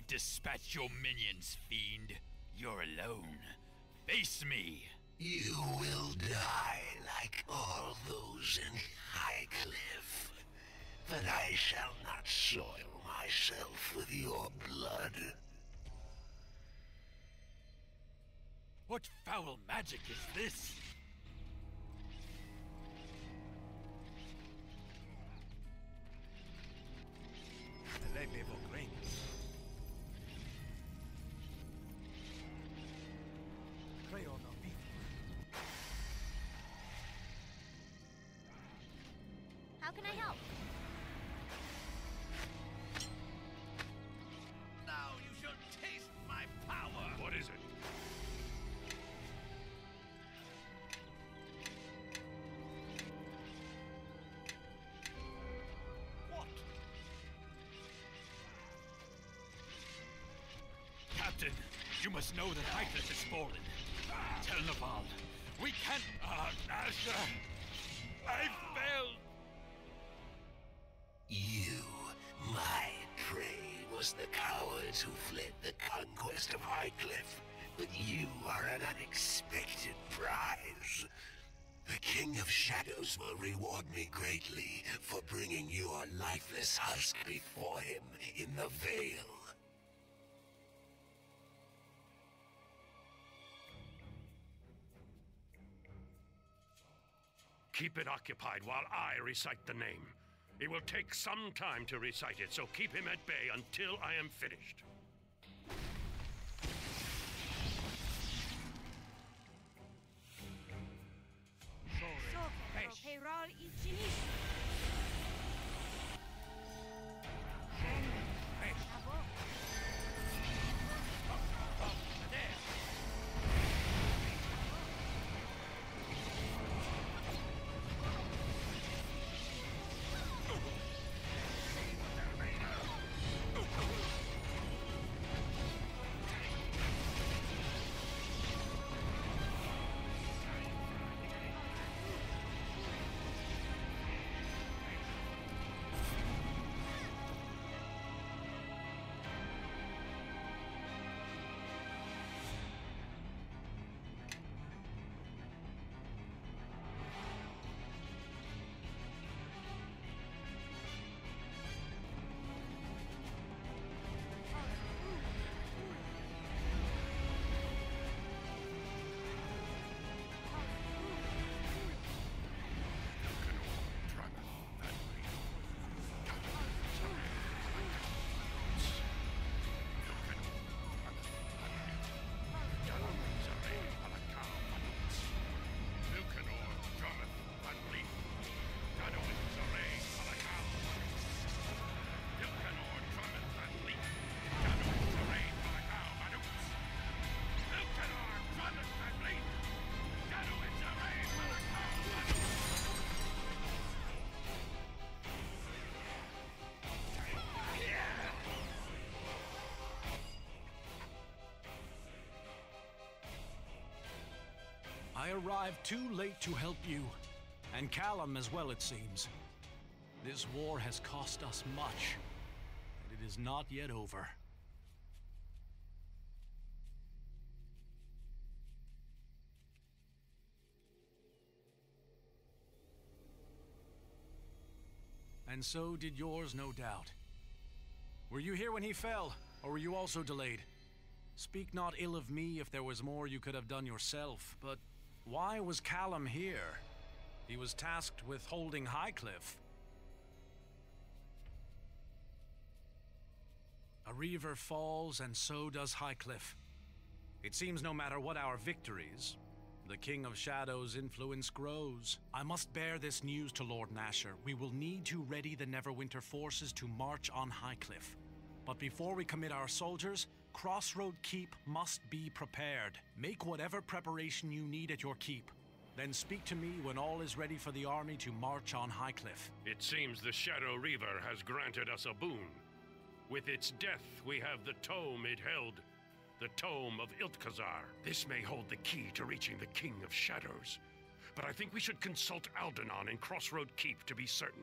dispatch your minions, fiend. You're alone. Face me. You will die like all those in Hykliffa, but I shall not soil myself with your blood. What foul magic is this? How can I help? Now you shall taste my power! What is it? What? Captain, you must know that Hykliffa has fallen. Tell Naval, we can't... Asher! I failed! You, my prey, was the cowards who fled the conquest of Hykliffa, but you are an unexpected prize. The King of Shadows will reward me greatly for bringing your lifeless husk before him in the Vale. Keep it occupied while I recite the name. It will take some time to recite it, so keep him at bay until I am finished. I arrived too late to help you, and Callum as well, it seems. This war has cost us much, and it is not yet over. And so did yours, no doubt. Were you here when he fell, or were you also delayed? Speak not ill of me if there was more you could have done yourself, but why was Callum here? He was tasked with holding Hykliffa. A reaver falls, and so does Hykliffa. It seems no matter what our victories, the King of Shadows' influence grows. I must bear this news to Lord Nasher. We will need to ready the Neverwinter forces to march on Hykliffa. But before we commit our soldiers, Crossroad Keep must be prepared. Make whatever preparation you need at your keep. Then speak to me when all is ready for the army to march on Hykliffa. It seems the Shadow Reaver has granted us a boon. With its death, we have the tome it held, the Tome of Iltkazar. This may hold the key to reaching the King of Shadows. But I think we should consult Aldenon in Crossroad Keep to be certain.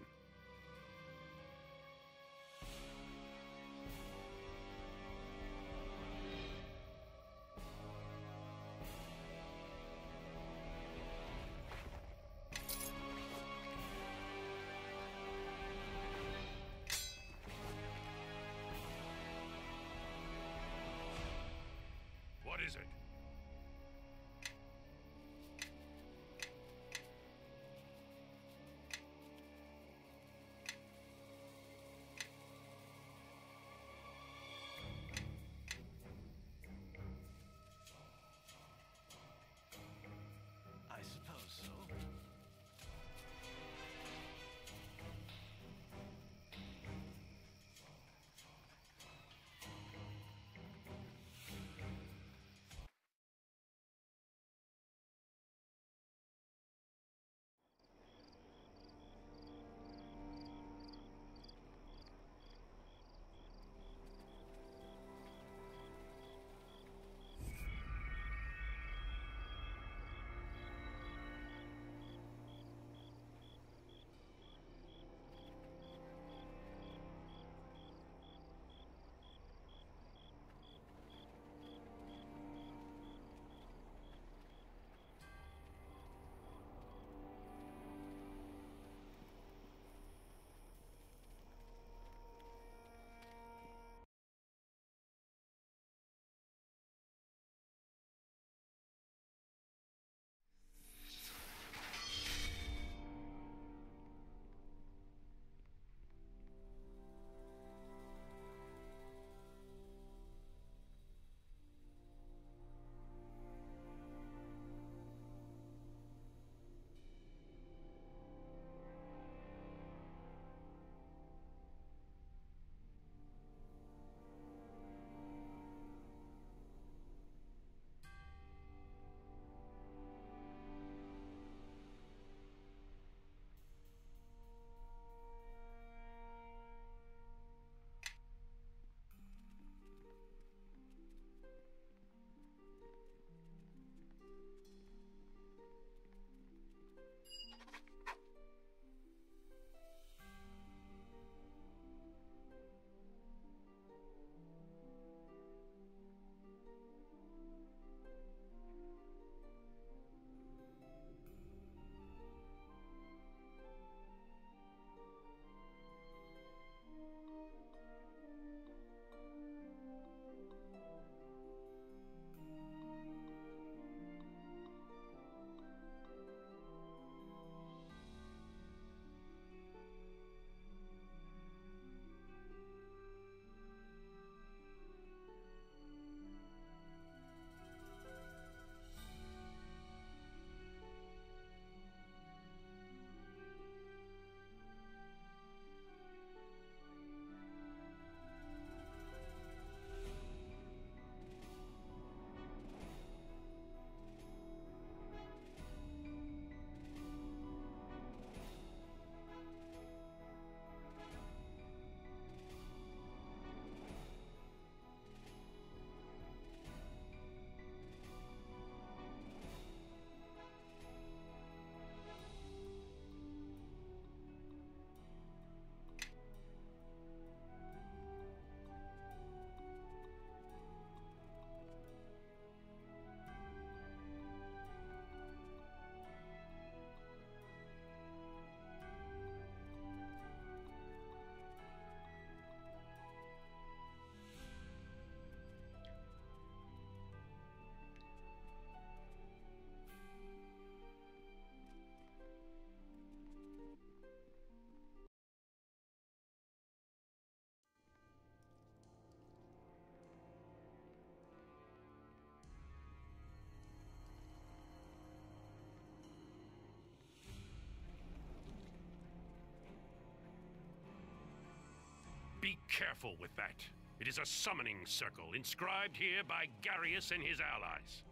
Be careful with that. It is a summoning circle, inscribed here by Garius and his allies.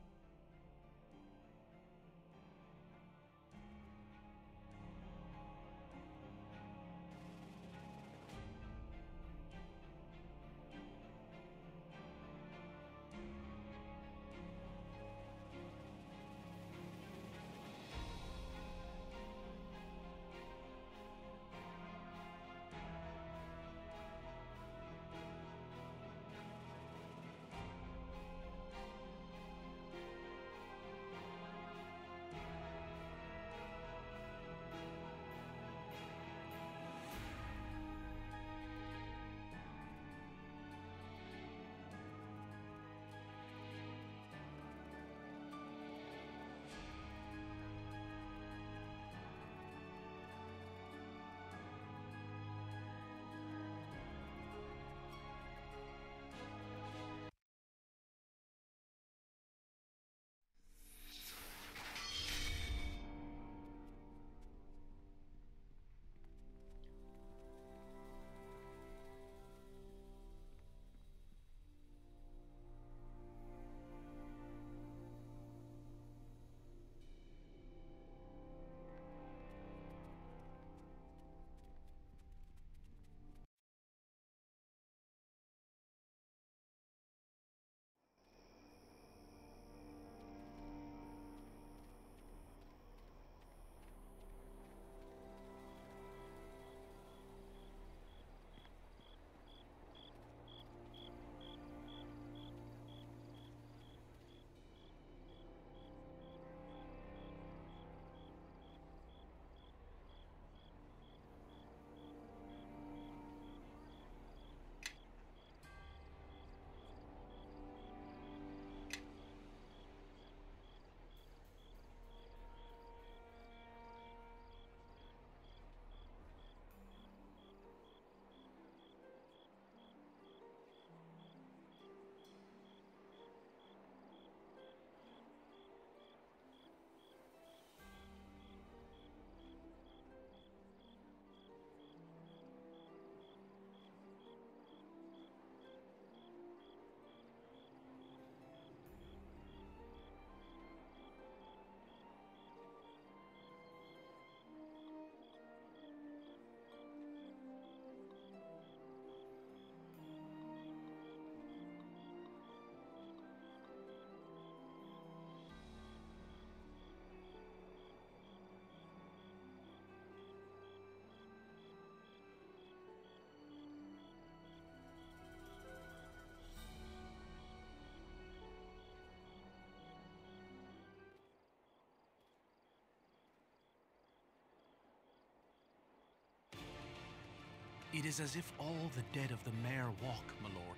It is as if all the dead of the mare walk, my lord.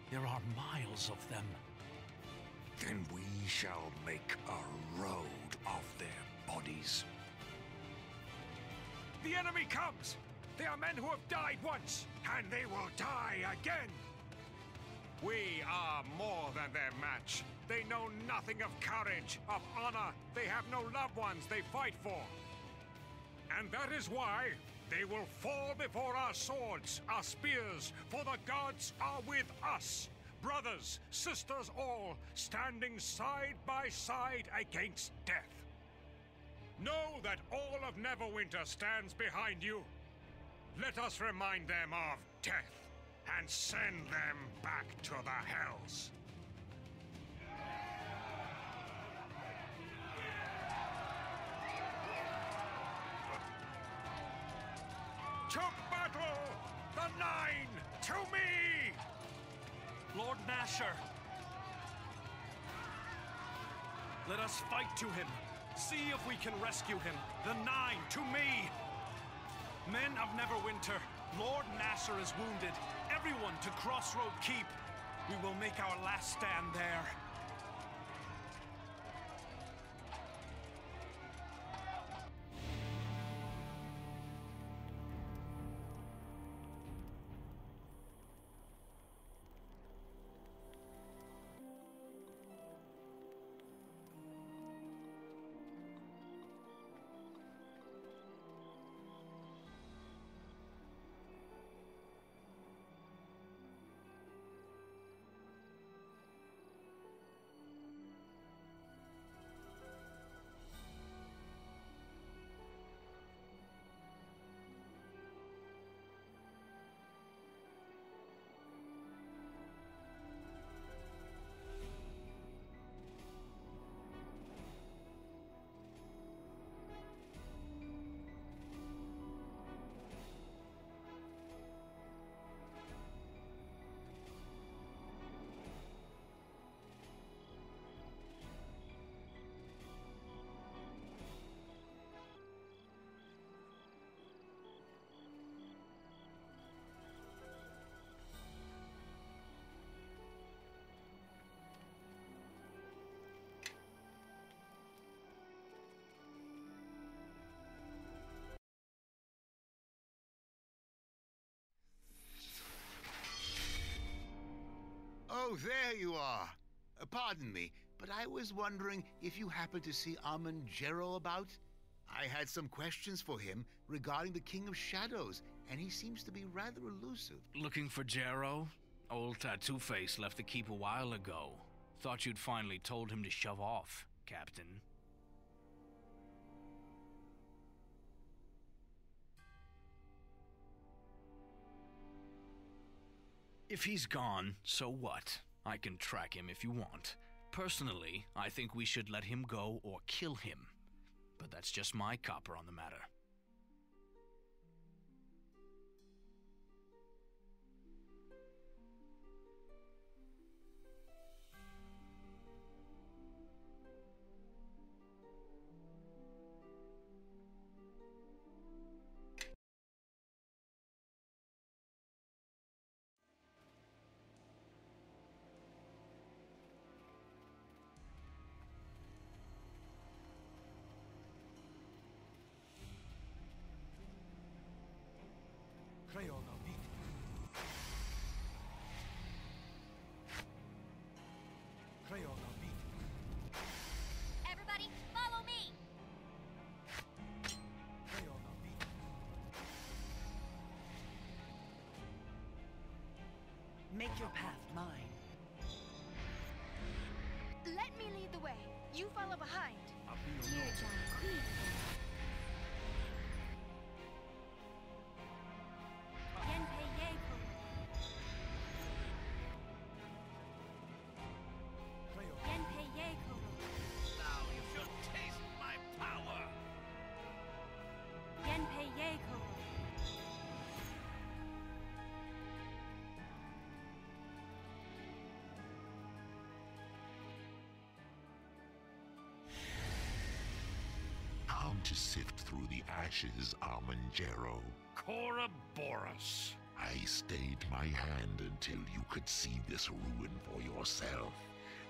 There are miles of them. Then we shall make a road of their bodies. The enemy comes! They are men who have died once, and they will die again! We are more than their match. They know nothing of courage, of honor. They have no loved ones they fight for. And that is why they will fall before our swords, our spears, for the gods are with us. Brothers, sisters all, standing side by side against death. Know that all of Neverwinter stands behind you. Let us remind them of death and send them back to the hells. To battle! The Nine! To me! Lord Nasher! Let us fight to him. See if we can rescue him. The Nine, to me! Men of Neverwinter, Lord Nasher is wounded. Everyone to Crossroad Keep. We will make our last stand there. Oh, there you are. Pardon me, but I was wondering if you happened to see Jero about? I had some questions for him regarding the King of Shadows, and he seems to be rather elusive. Looking for Jero? Old Tattoo Face left the keep a while ago. Thought you'd finally told him to shove off, Captain. If he's gone, so what? I can track him if you want. Personally, I think we should let him go or kill him. But that's just my copper on the matter. Everybody, follow me! Make your path mine. Let me lead the way. You follow behind. Dear John Queen. Yenpei Yeiko. Yenpei Yeiko. Now you shall taste my power! Yenpei Yeiko. Come to sift through the ashes, Jero. Corroborus. I stayed my hand until you could see this ruin for yourself.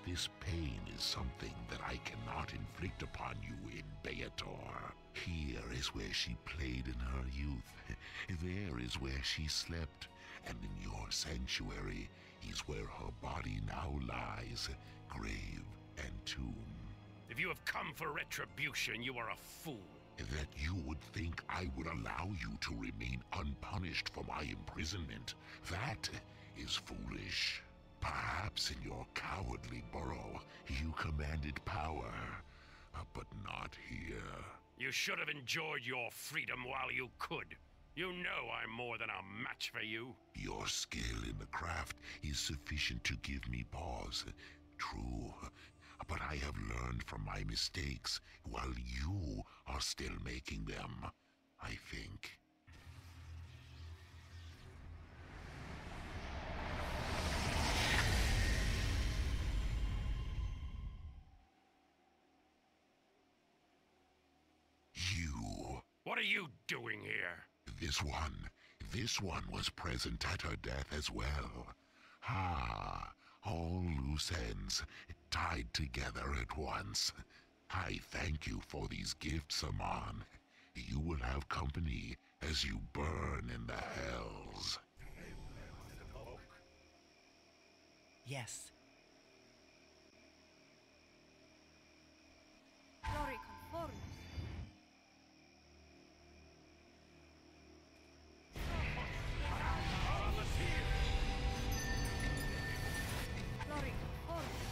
This pain is something that I cannot inflict upon you in Beator. Here is where she played in her youth. There is where she slept. And in your sanctuary is where her body now lies, grave and tomb. If you have come for retribution, you are a fool. That you would think I would allow you to remain unpunished for my imprisonment, that is foolish. Perhaps in your cowardly burrow, you commanded power, but not here. You should have enjoyed your freedom while you could. You know I'm more than a match for you. Your skill in the craft is sufficient to give me pause. True, but I have learned from my mistakes while you are still making them, I think. You. What are you doing here? This one was present at her death as well. All loose ends tied together at once. I thank you for these gifts, Amon. You will have company as you burn in the hells. Yes. Glory conformis. Glory conformis.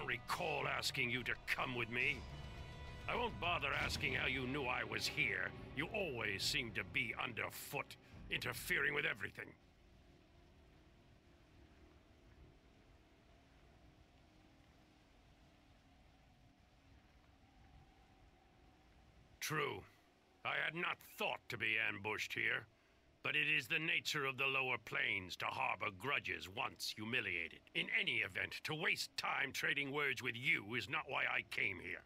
don't recall asking you to come with me. I won't bother asking how you knew I was here. You always seem to be underfoot, interfering with everything. True. I had not thought to be ambushed here, but it is the nature of the lower planes to harbor grudges once humiliated. In any event, to waste time trading words with you is not why I came here.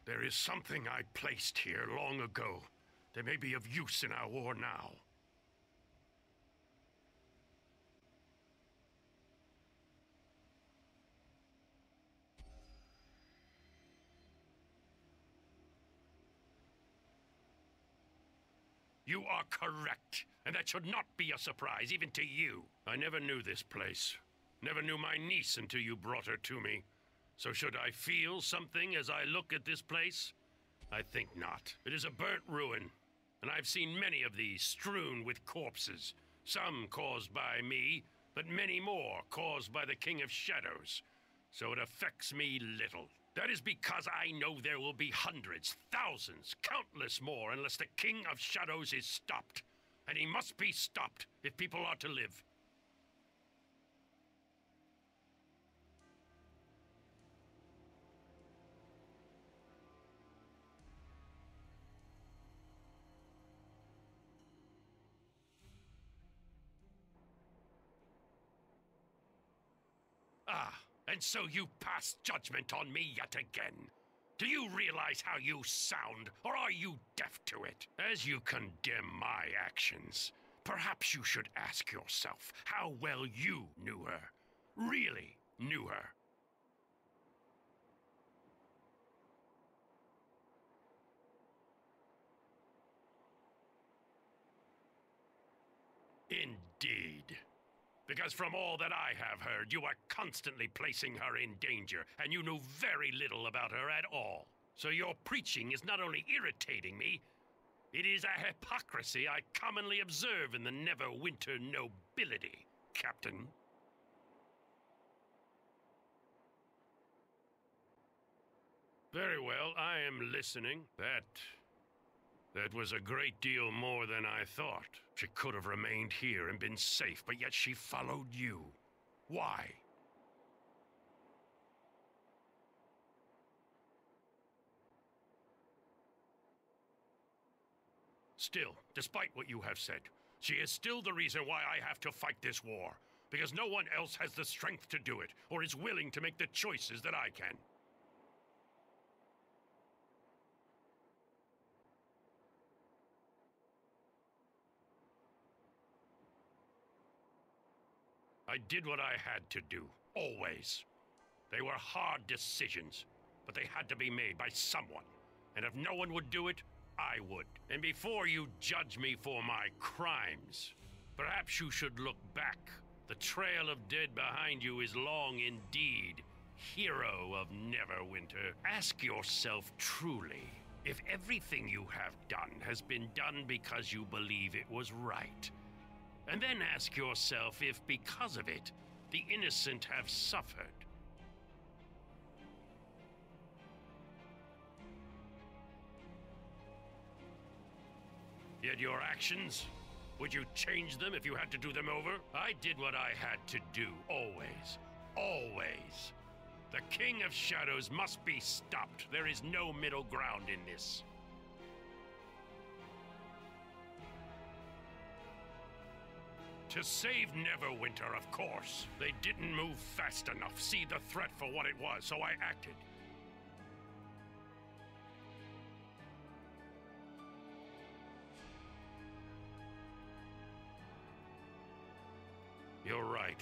There is something I placed here long ago that may be of use in our war now. You are correct, and that should not be a surprise, even to you. I never knew this place. Never knew my niece until you brought her to me. So should I feel something as I look at this place? I think not. It is a burnt ruin, and I've seen many of these strewn with corpses. Some caused by me, but many more caused by the King of Shadows. So it affects me little. That is because I know there will be hundreds, thousands, countless more unless the King of Shadows is stopped. And he must be stopped if people are to live. Ah. And so you pass judgment on me yet again. Do you realize how you sound, or are you deaf to it? As you condemn my actions, perhaps you should ask yourself how well you knew her. Really knew her. Indeed. Because from all that I have heard, you are constantly placing her in danger, and you knew very little about her at all. So your preaching is not only irritating me, it is a hypocrisy I commonly observe in the Neverwinter nobility, Captain. Very well, I am listening. That was a great deal more than I thought. She could have remained here and been safe, but yet she followed you. Why? Still, despite what you have said, she is still the reason why I have to fight this war. Because no one else has the strength to do it, or is willing to make the choices that I can. I did what I had to do, always. They were hard decisions, but they had to be made by someone. And if no one would do it, I would. And before you judge me for my crimes, perhaps you should look back. The trail of dead behind you is long indeed. Hero of Neverwinter, ask yourself truly if everything you have done has been done because you believe it was right. And then ask yourself if, because of it, the innocent have suffered. Yet your actions? Would you change them if you had to do them over? I did what I had to do, always. Always. The King of Shadows must be stopped. There is no middle ground in this. To save Neverwinter, of course. They didn't move fast enough, see the threat for what it was, so I acted. You're right.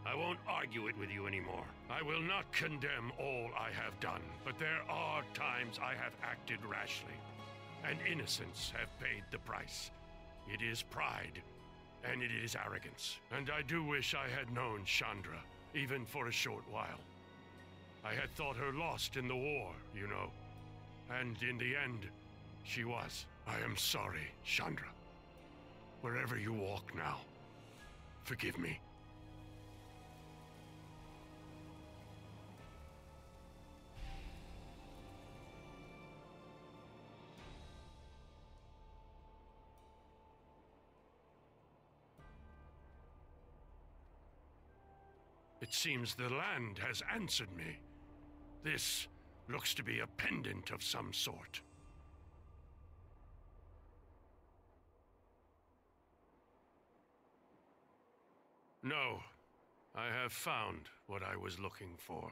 I won't argue it with you anymore. I will not condemn all I have done, but there are times I have acted rashly, and innocents have paid the price. It is pride. And it is arrogance. And I do wish I had known Chandra, even for a short while. I had thought her lost in the war, you know. And in the end, she was. I am sorry, Chandra. Wherever you walk now, Forgive me. It seems the land has answered me. This looks to be a pendant of some sort. No, I have found what I was looking for.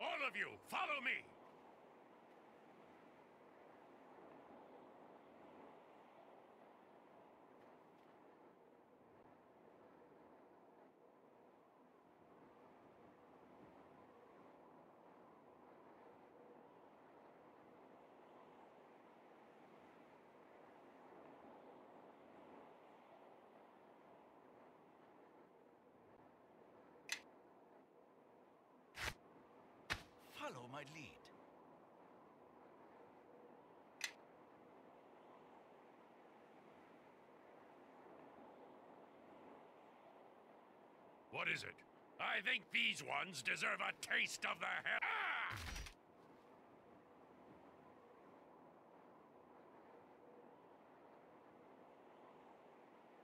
All of you, follow me! Follow my lead. What is it? I think these ones deserve a taste of the hell. Ah!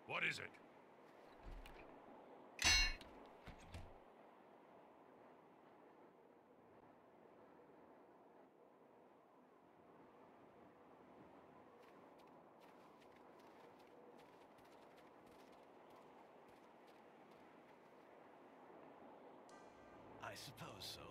What is it? I suppose so.